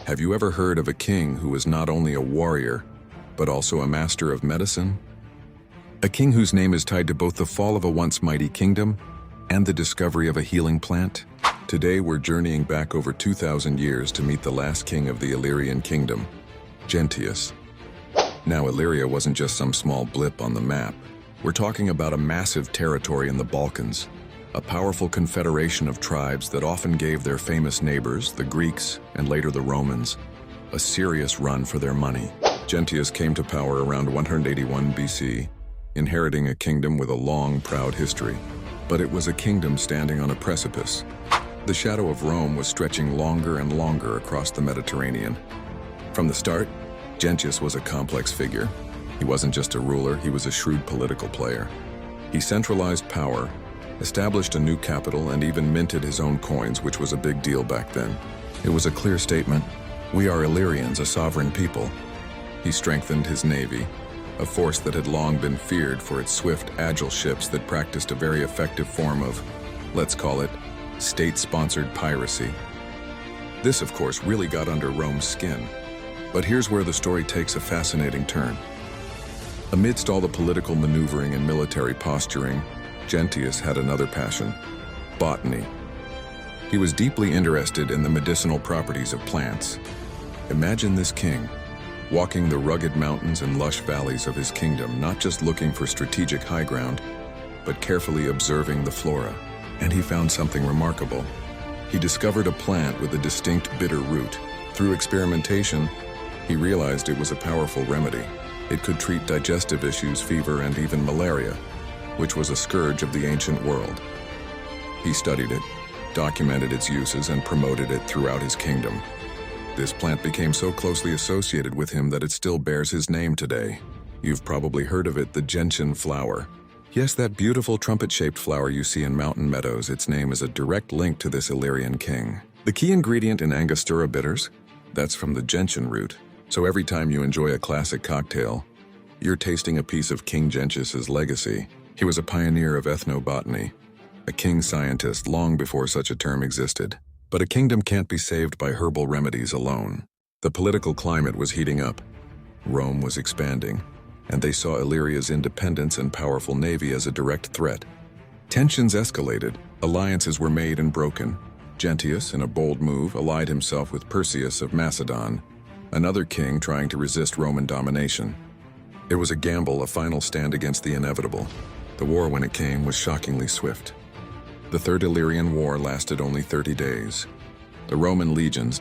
Have you ever heard of a king who was not only a warrior, but also a master of medicine? A king whose name is tied to both the fall of a once mighty kingdom and the discovery of a healing plant? Today we're journeying back over 2,000 years to meet the last king of the Illyrian kingdom, Gentius. Now, Illyria wasn't just some small blip on the map. We're talking about a massive territory in the Balkans, a powerful confederation of tribes that often gave their famous neighbors, the Greeks and later the Romans, a serious run for their money. Gentius came to power around 181 BC, inheriting a kingdom with a long, proud history. But it was a kingdom standing on a precipice. The shadow of Rome was stretching longer and longer across the Mediterranean. From the start, Gentius was a complex figure. He wasn't just a ruler, he was a shrewd political player. He centralized power, established a new capital, and even minted his own coins, which was a big deal back then. It was a clear statement: we are Illyrians, a sovereign people. He strengthened his navy, a force that had long been feared for its swift, agile ships that practiced a very effective form of, let's call it, state-sponsored piracy. This, of course, really got under Rome's skin. But here's where the story takes a fascinating turn. Amidst all the political maneuvering and military posturing, Gentius had another passion: botany. He was deeply interested in the medicinal properties of plants. Imagine this king, walking the rugged mountains and lush valleys of his kingdom, not just looking for strategic high ground, but carefully observing the flora. And he found something remarkable. He discovered a plant with a distinct bitter root. Through experimentation, he realized it was a powerful remedy. It could treat digestive issues, fever, and even malaria, which was a scourge of the ancient world. He studied it, documented its uses, and promoted it throughout his kingdom. This plant became so closely associated with him that it still bears his name today. You've probably heard of it, the gentian flower. Yes, that beautiful trumpet-shaped flower you see in mountain meadows. Its name is a direct link to this Illyrian king. The key ingredient in Angostura bitters? That's from the gentian root. So every time you enjoy a classic cocktail, you're tasting a piece of King Gentius's legacy. He was a pioneer of ethnobotany, a king scientist long before such a term existed. But a kingdom can't be saved by herbal remedies alone. The political climate was heating up. Rome was expanding, and they saw Illyria's independence and powerful navy as a direct threat. Tensions escalated, alliances were made and broken. Gentius, in a bold move, allied himself with Perseus of Macedon, another king trying to resist Roman domination. It was a gamble, a final stand against the inevitable. The war, when it came, was shockingly swift. The Third Illyrian War lasted only 30 days. The Roman legions,